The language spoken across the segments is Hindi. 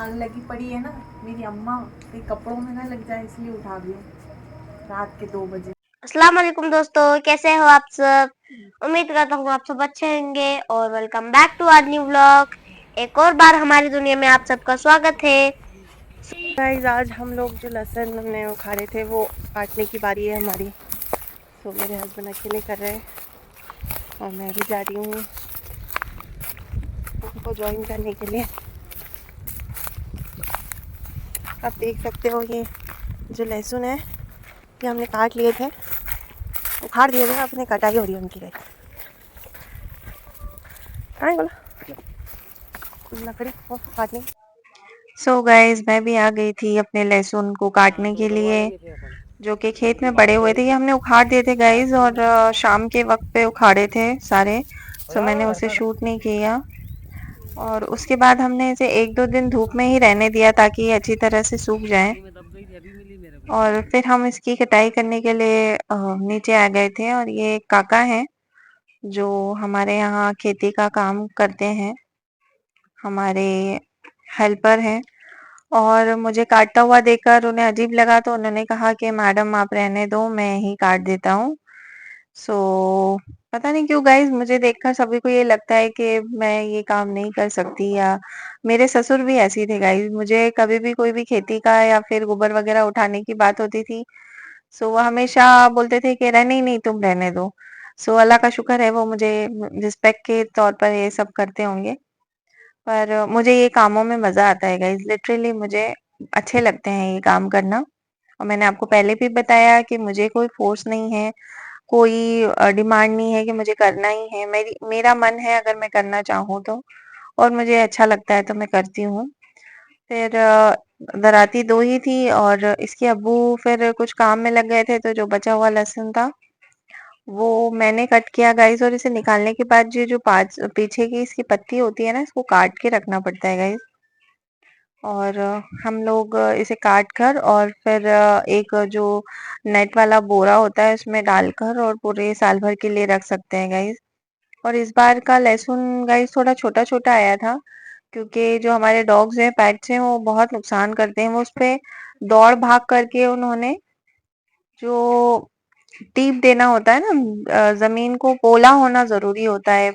आग लगी पड़ी है ना मेरी अम्मा के कपड़ों में ना लग जाए इसलिए उठा रही हूँ रात के 2 बजे। अस्सलाम वालेकुम दोस्तों, कैसे हो आप सब। उम्मीद करता हूँ आप सब अच्छे होंगे और welcome back to our new vlog. एक और बार हमारी दुनिया में आप सबका स्वागत है। गाइस आज हम लोग जो लहसुन हमने उखाड़े थे वो काटने की बारी है हमारी। तो मेरे हस्बैंड अकेले कर रहे हैं और मैं भी जा रही हूँ उनको ज्वाइन करने के लिए। आप देख सकते हो ये जो लहसुन है ये हमने काट लिए थे, उखाड़ दिए थे, अपने कटाई हो रही है उनकी। गई कहाँ बोला लकड़ी वो काटने। सो गाइस मैं भी आ गई थी अपने लहसुन को काटने के लिए जो कि खेत में पड़े हुए थे। ये हमने उखाड़ दिए थे गाइस और शाम के वक्त पे उखाड़े थे सारे। सो मैंने उसे शूट नहीं किया और उसके बाद हमने इसे 1-2 दिन धूप में ही रहने दिया ताकि ये अच्छी तरह से सूख जाए। और फिर हम इसकी कटाई करने के लिए नीचे आ गए थे। और ये काका हैं जो हमारे यहाँ खेती का काम करते हैं, हमारे हेल्पर हैं। और मुझे काटता हुआ देखकर उन्हें अजीब लगा तो उन्होंने कहा कि मैडम आप रहने दो, मैं ही काट देता हूँ। सो पता नहीं क्यों गाइस मुझे देखकर सभी को ये लगता है कि मैं ये काम नहीं कर सकती, या मेरे ससुर भी ऐसे थे गाइस। मुझे कभी भी कोई भी खेती का या फिर गोबर वगैरह उठाने की बात होती थी सो वो हमेशा बोलते थे कि नहीं नहीं तुम रहने दो। सो अल्लाह का शुक्र है वो मुझे रिस्पेक्ट के तौर पर ये सब करते होंगे। पर मुझे ये कामों में मजा आता है गाइस, लिटरली मुझे अच्छे लगते हैं ये काम करना। और मैंने आपको पहले भी बताया कि मुझे कोई फोर्स नहीं है, कोई डिमांड नहीं है कि मुझे करना ही है। मेरा मन है अगर मैं करना चाहूँ तो, और मुझे अच्छा लगता है तो मैं करती हूँ। फिर दराती 2 ही थी और इसके अब्बू फिर कुछ काम में लग गए थे तो जो बचा हुआ लहसुन था वो मैंने कट किया गाइस। और इसे निकालने के बाद ये जो पाँच पीछे की इसकी पत्ती होती है ना, इसको काट के रखना पड़ता है गाइस। और हम लोग इसे काट कर और फिर एक जो नेट वाला बोरा होता है उसमें डालकर और पूरे साल भर के लिए रख सकते हैं गाइस। और इस बार का लहसुन गाइस थोड़ा छोटा छोटा आया था क्योंकि जो हमारे डॉग्स हैं, पेट्स हैं, वो बहुत नुकसान करते हैं। वो उस पे दौड़ भाग करके उन्होंने जो टीप देना होता है ना, जमीन को पोला होना जरूरी होता है।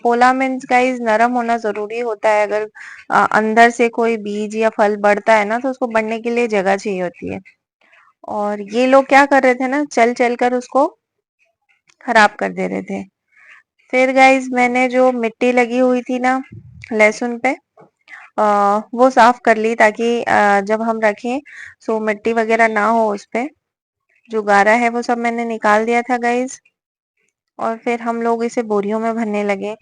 पोला मीन्स गाइस नरम होना जरूरी होता है। अगर अंदर से कोई बीज या फल बढ़ता है ना तो उसको बढ़ने के लिए जगह चाहिए होती है। और ये लोग क्या कर रहे थे ना, चल चल कर उसको खराब कर दे रहे थे। फिर गाइस मैंने जो मिट्टी लगी हुई थी ना लहसुन पे वो साफ कर ली ताकि जब हम रखें तो मिट्टी वगैरह ना हो उस पे। जो गारा है वो सब मैंने निकाल दिया था गाइस। और फिर हम लोग इसे बोरियों में भरने लगे।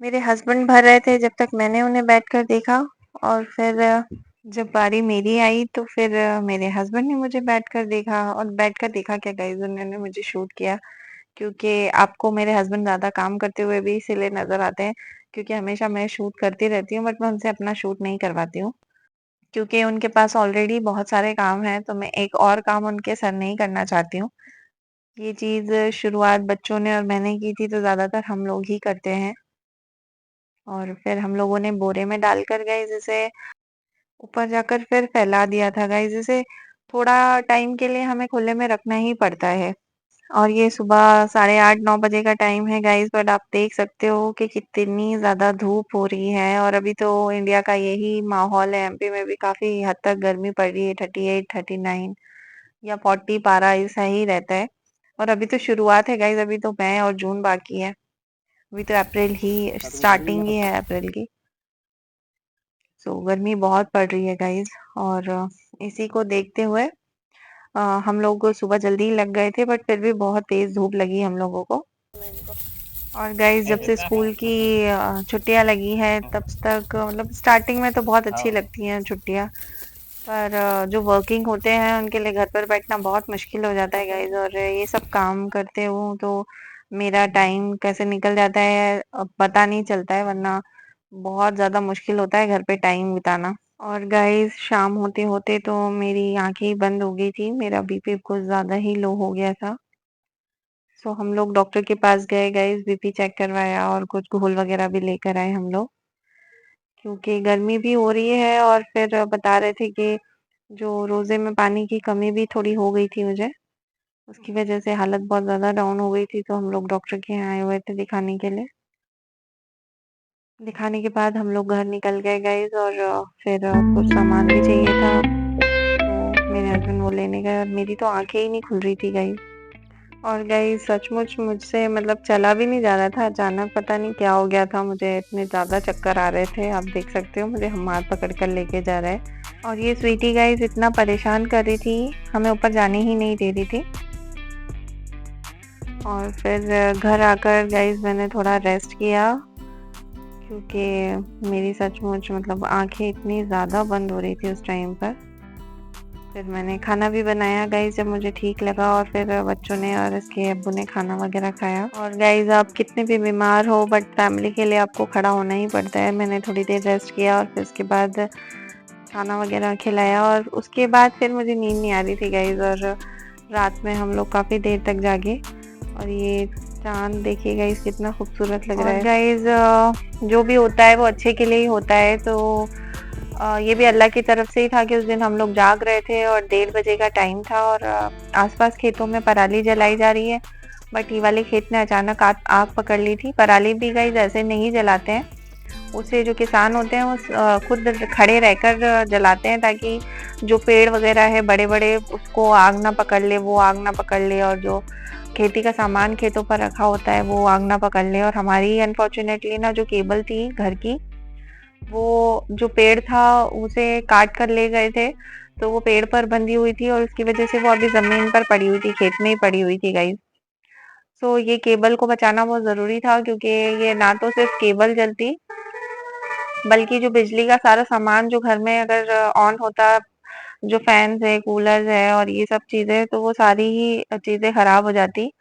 मेरे हस्बैंड भर रहे थे जब तक मैंने उन्हें बैठकर देखा। और फिर जब बारी मेरी आई तो फिर मेरे हस्बैंड ने मुझे बैठकर देखा। और बैठकर देखा क्या गाइस, उन्होंने मुझे शूट किया क्योंकि आपको मेरे हस्बैंड ज्यादा काम करते हुए भी इसीलिए नजर आते हैं क्योंकि हमेशा मैं शूट करती रहती हूँ बट मैं उनसे अपना शूट नहीं करवाती हूँ क्योंकि उनके पास ऑलरेडी बहुत सारे काम हैं तो मैं एक और काम उनके सर नहीं करना चाहती हूँ। ये चीज शुरुआत बच्चों ने और मैंने की थी तो ज्यादातर हम लोग ही करते हैं। और फिर हम लोगों ने बोरे में डालकर गए जिसे ऊपर जाकर फिर फैला दिया था गाइस। जिसे थोड़ा टाइम के लिए हमें खुले में रखना ही पड़ता है। और ये सुबह 8:30-9 बजे का टाइम है गाइस, बट आप देख सकते हो कि कितनी ज्यादा धूप हो रही है। और अभी तो इंडिया का यही माहौल है, एमपी में भी काफी हद तक गर्मी पड़ रही है, 38, 39 या 40 पारा ऐसा ही रहता है। और अभी तो शुरुआत है गाइस, अभी तो मई और जून बाकी है, अभी तो अप्रैल ही स्टार्टिंग ही है अप्रैल की। सो गर्मी बहुत पड़ रही है गाइस। और इसी को देखते हुए हम लोग सुबह जल्दी ही लग गए थे बट फिर भी बहुत तेज धूप लगी हम लोगों को। और गाइस जब से स्कूल की छुट्टियां लगी है तब तक मतलब स्टार्टिंग में तो बहुत अच्छी लगती हैं छुट्टियां, पर जो वर्किंग होते हैं उनके लिए घर पर बैठना बहुत मुश्किल हो जाता है गाइस। और ये सब काम करते हूँ तो मेरा टाइम कैसे निकल जाता है पता नहीं चलता है, वरना बहुत ज्यादा मुश्किल होता है घर पे टाइम बिताना। और गाइस शाम होते होते तो मेरी आंखें ही बंद हो गई थी, मेरा बीपी कुछ ज्यादा ही लो हो गया था। सो हम लोग डॉक्टर के पास गए गाइस, बीपी चेक करवाया और कुछ घोल वगैरह भी लेकर आए हम लोग। क्योंकि गर्मी भी हो रही है और फिर बता रहे थे कि जो रोज़े में पानी की कमी भी थोड़ी हो गई थी मुझे, उसकी वज़ह से हालत बहुत ज़्यादा डाउन हो गई थी, तो हम लोग डॉक्टर के यहाँ आए हुए थे दिखाने के लिए। दिखाने के बाद हम लोग घर निकल गए गाइज़ और फिर कुछ सामान भी चाहिए था, तो मेरे हस्बैंड वो लेने गए और मेरी तो आँखें ही नहीं खुल रही थी गाइज़। और गाइस सचमुच मुझसे मतलब चला भी नहीं जा रहा था। अचानक पता नहीं क्या हो गया था, मुझे इतने ज़्यादा चक्कर आ रहे थे। आप देख सकते हो मुझे हम हाथ पकड़ कर लेके जा रहे हैं। और ये स्वीटी गाइस इतना परेशान कर रही थी, हमें ऊपर जाने ही नहीं दे रही थी। और फिर घर आकर गाइस मैंने थोड़ा रेस्ट किया, क्योंकि मेरी सचमुच मतलब आंखें इतनी ज़्यादा बंद हो रही थी उस टाइम पर। फिर मैंने खाना भी बनाया गाइस जब मुझे ठीक लगा, और फिर बच्चों ने और इसके अब्बू ने खाना वगैरह खाया। और गाइस आप कितने भी बीमार हो बट फैमिली के लिए आपको खड़ा होना ही पड़ता है। मैंने थोड़ी देर रेस्ट किया और फिर उसके बाद खाना वगैरह खिलाया, और उसके बाद फिर मुझे नींद नहीं आ रही थी गाइस, और रात में हम लोग काफ़ी देर तक जागे। और ये चाँद देखिए गाइस कितना खूबसूरत लग रहा है। गाइस जो भी होता है वो अच्छे के लिए ही होता है, तो ये भी अल्लाह की तरफ से ही था कि उस दिन हम लोग जाग रहे थे और 1:30 बजे का टाइम था, और आसपास खेतों में पराली जलाई जा रही है, बट ये वाले खेत ने अचानक आग पकड़ ली थी। पराली भी गाइस ऐसे नहीं जलाते हैं, उसे जो किसान होते हैं वो खुद खड़े रहकर जलाते हैं, ताकि जो पेड़ वगैरह है बड़े बड़े उसको आग ना पकड़ ले, वो आग ना पकड़ ले, और जो खेती का सामान खेतों पर रखा होता है वो आग ना पकड़ ले। और हमारी अनफॉर्चुनेटली ना जो केबल थी घर की, वो जो पेड़ था उसे काट कर ले गए थे, तो वो पेड़ पर बंधी हुई थी और उसकी वजह से वो अभी जमीन पर पड़ी हुई थी, खेत में ही पड़ी हुई थी गाइस। सो ये केबल को बचाना बहुत जरूरी था, क्योंकि ये ना तो सिर्फ केबल जलती, बल्कि जो बिजली का सारा सामान जो घर में अगर ऑन होता, जो फैंस है, कूलर्स है और ये सब चीजें, तो वो सारी ही चीजें खराब हो जाती।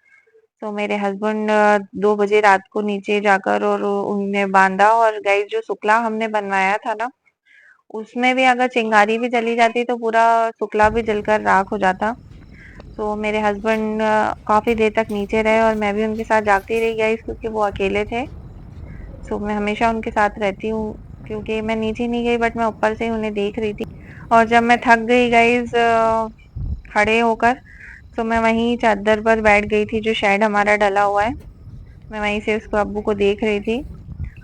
तो मेरे हस्बैंड 2 बजे रात को नीचे जाकर और उन्हें बांधा, और गाइस जो सुकला हमने बनवाया था ना, उसमें भी अगर चिंगारी भी चली जाती तो पूरा सुकला भी जलकर राख हो जाता। तो मेरे हस्बैंड काफी देर तक नीचे रहे और मैं भी उनके साथ जागती रही गाइस, क्योंकि वो अकेले थे। सो मैं हमेशा उनके साथ रहती हूँ, क्योंकि मैं नीचे नहीं गई बट मैं ऊपर से उन्हें देख रही थी। और जब मैं थक गई गाइस खड़े होकर, तो मैं वहीं चादर पर बैठ गई थी, जो शेड हमारा डला हुआ है। मैं वहीं से उसको अब्बू को देख रही थी,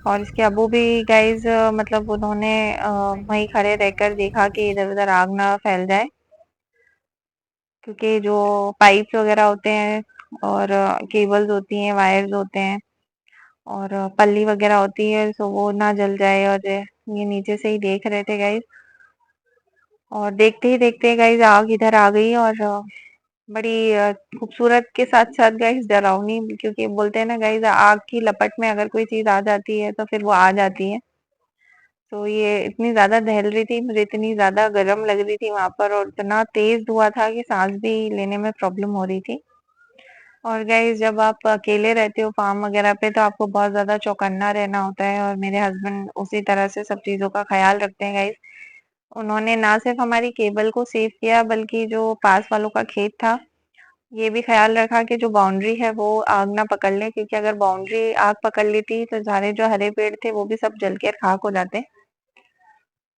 और इसके अब्बू भी गाइस मतलब उन्होंने वहीं खड़े रहकर देखा कि इधर-उधर आग ना फैल जाए, क्योंकि जो पाइप्स वगैरह होते हैं और केबल्स होती हैं, वायर्स होते हैं और पल्ली वगैरह होती है, सो वो ना जल जाए। और ये नीचे से ही देख रहे थे गाइस, और देखते ही देखते गाइस आग इधर आ गई, और बड़ी खूबसूरत के साथ साथ गाइस डरावनी, क्योंकि बोलते हैं ना गाइस आग की लपट में अगर कोई चीज आ जाती है तो फिर वो आ जाती है। तो ये इतनी ज़्यादा दहल रही थी, मुझे इतनी ज़्यादा गरम लग रही थी वहाँ पर, और इतना तेज़ धुआँ था कि सांस भी लेने में प्रॉब्लम हो रही थी। और गाइस जब आप अकेले रहते हो फार्म वगैरह पे, तो आपको बहुत ज़्यादा चौकन्ना रहना होता है, और मेरे हस्बैंड उसी तरह से सब चीज़ों का ख्याल रखते हैं गाइस। उन्होंने ना सिर्फ हमारी केबल को सेव किया, बल्कि जो पास वालों का खेत था, ये भी ख्याल रखा कि जो बाउंड्री है वो आग ना पकड़ ले, क्योंकि अगर बाउंड्री आग पकड़ लेती तो सारे जो हरे पेड़ थे वो भी सब जल के खाक हो जाते।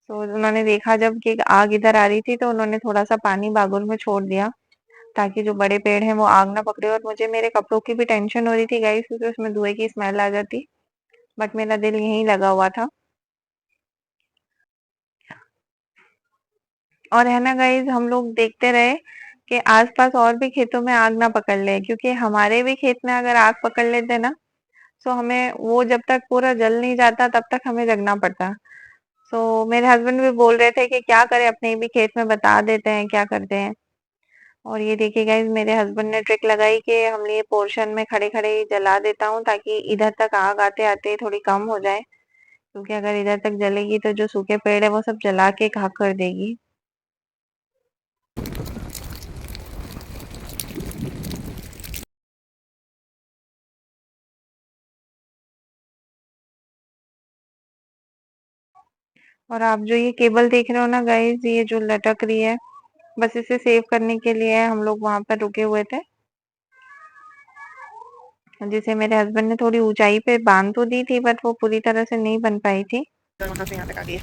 तो उन्होंने देखा जब कि आग इधर आ रही थी, तो उन्होंने थोड़ा-सा पानी बागुल में छोड़ दिया, ताकि जो बड़े पेड़ हैं वो आग ना पकड़े। और मुझे मेरे कपड़ों की भी टेंशन हो रही थी गाइस, क्योंकि उसमें धुएँ की स्मेल आ जाती, बट मेरा दिल यहीं लगा हुआ था। और है ना गाइस, हम लोग देखते रहे कि आस-पास और भी खेतों में आग ना पकड़ ले, क्योंकि हमारे भी खेत में अगर आग पकड़ लेते ना, तो हमें वो जब तक पूरा जल नहीं जाता तब तक हमें जगना पड़ता। तो मेरे हस्बैंड भी बोल रहे थे कि क्या करें, अपने भी खेत में बता देते हैं क्या करते हैं। और ये देखिए गाइस मेरे हस्बैंड ने ट्रिक लगाई कि हम ये पोर्शन में खड़े-खड़े ही जला देता हूँ, ताकि इधर तक आग आते-आते थोड़ी कम हो जाए, क्योंकि अगर इधर तक जलेगी तो जो सूखे पेड़ है वो सब जला के खाक कर देगी। और आप जो ये केबल देख रहे हो ना गाइस, ये जो लटक रही है, बस इसे सेव करने के लिए हम लोग वहां पर रुके हुए थे, जिसे मेरे हस्बैंड ने थोड़ी ऊंचाई पे बांध तो दी थी, बट वो पूरी तरह से नहीं बन पाई थी। वहां से यहाँ तक आ गई।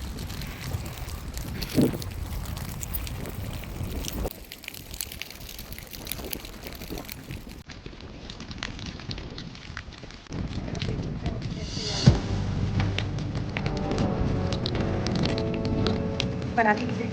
बनाती किसे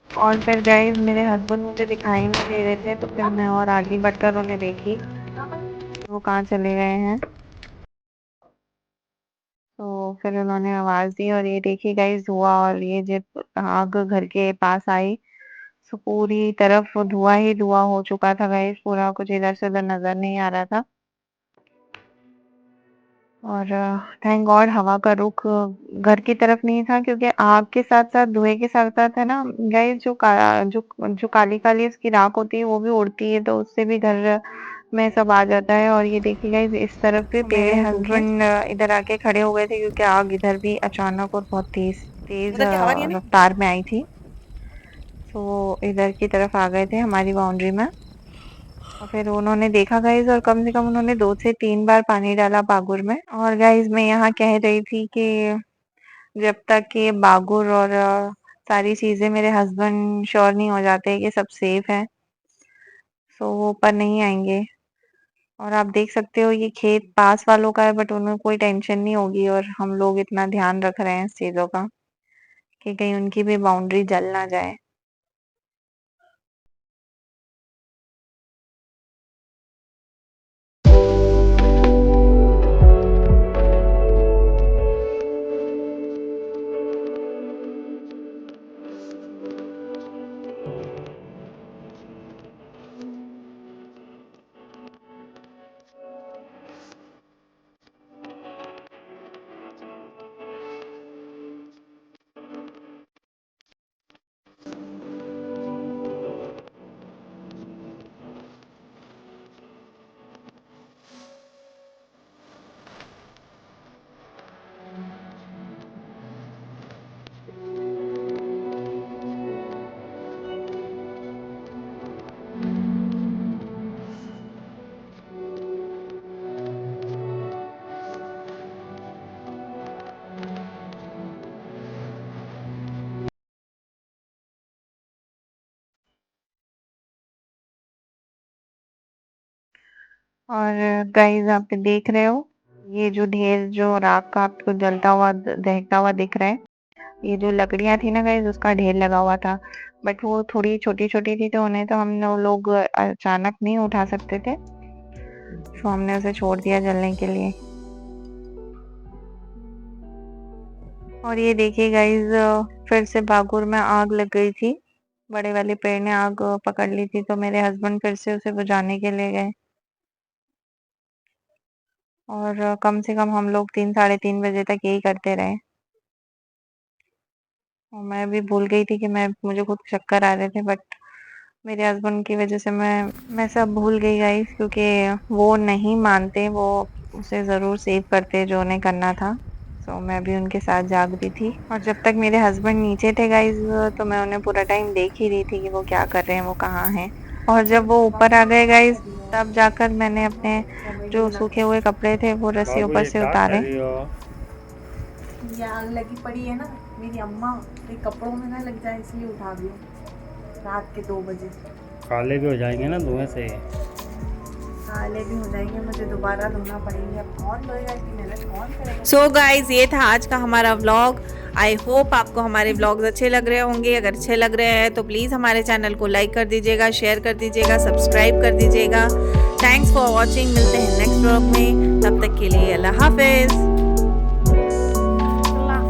और फिर गाइस मेरे हस्बैंड मुझे दिखाई नहीं दे रहे थे, तो फिर मैं और आगे बढ़कर उन्हें देखी वो कहाँ चले गए हैं। तो फिर उन्होंने आवाज़ दी और ये देखिए गाइस धुआं, और ये जब आग घर के पास आई तो पूरी तरफ धुआं ही धुआं हो चुका था गाइस, पूरा कुछ इधर से उधर नजर नहीं आ रहा था। और थैंक गॉड हवा का रुख घर की तरफ नहीं था, क्योंकि आग के साथ साथ धुएं के साथ साथ है ना गाइस जो काली काली उसकी राख होती है वो भी उड़ती है, तो उससे भी घर में सब आ जाता है। और ये देखिए गाइस इस तरफ भी पेड़ है सूखे। हस्बैंड इधर आके खड़े हो गए थे, क्योंकि आग इधर भी अचानक और बहुत तेज तेज रफ्तार में आई थी, तो इधर की तरफ आ गए थे हमारी बाउंड्री में। और फिर उन्होंने देखा गाइस, और कम से कम उन्होंने 2 से 3 बार पानी डाला बागुर में। और गाइस मैं यहाँ कह रही थी कि जब तक ये बागुर और सारी चीजें मेरे हस्बैंड श्योर नहीं हो जाते कि सब सेफ है, तो वो ऊपर नहीं आएंगे। और आप देख सकते हो ये खेत पास वालों का है, बट उन्हें कोई टेंशन नहीं होगी, और हम लोग इतना ध्यान रख रहे हैं इस चीजों का कि कहीं उनकी भी बाउंड्री जल ना जाए। और गाइस आप देख रहे हो ये जो ढेर जो राख का आपको जलता हुआ दहकता हुआ दिख रहा है, ये जो लकड़ियां थी ना गाइस उसका ढेर लगा हुआ था, बट वो थोड़ी छोटी छोटी थी, तो उन्हें तो हम लोग अचानक नहीं उठा सकते थे, तो हमने उसे छोड़ दिया जलने के लिए। और ये देखिए गाइस फिर से बागुर में आग लग गई थी, बड़े वाले पेड़ ने आग पकड़ ली थी, तो मेरे हस्बैंड फिर से उसे बुझाने के लिए गए। और कम से कम हम लोग 3 साढ़े 3 बजे तक यही करते रहे, और मैं भी भूल गई थी कि मुझे खुद चक्कर आ रहे थे, बट मेरे हस्बैंड की वजह से मैं सब भूल गई गाइस, क्योंकि वो नहीं मानते, वो उसे ज़रूर सेव करते जो उन्हें करना था, तो मैं भी उनके साथ जाग रही थी। और जब तक मेरे हस्बैंड नीचे थे गाइस, तो मैं उन्हें पूरा टाइम देख ही रही थी कि वो क्या कर रहे हैं, वो कहाँ हैं। और जब वो ऊपर आ गए गाइस, तब जाकर मैंने अपने जो सूखे हुए कपड़े थे वो रस्सी ऊपर से उतारे। ये आग लगी पड़ी है ना, मेरी अम्मा ये कपड़ों में ना लग जाए इसलिए उठा दी रात के 2 बजे। काले भी हो जाएंगे ना धुएं से। काले भी हो जाएंगे, मुझे दोबारा धोना पड़ेंगे, अब कौन धोएगा, इतनी मेहनत कौन करेगा। सो गाइज ये था आज का हमारा व्लॉग। आई होप आपको हमारे व्लॉग्स अच्छे लग रहे होंगे। अगर अच्छे लग रहे हैं तो प्लीज़ हमारे चैनल को लाइक कर दीजिएगा, शेयर कर दीजिएगा, सब्सक्राइब कर दीजिएगा। Thanks for watching. मिलते हैं नेक्स्ट व्लॉग में, तब तक के लिए अल्लाह हाफिज़।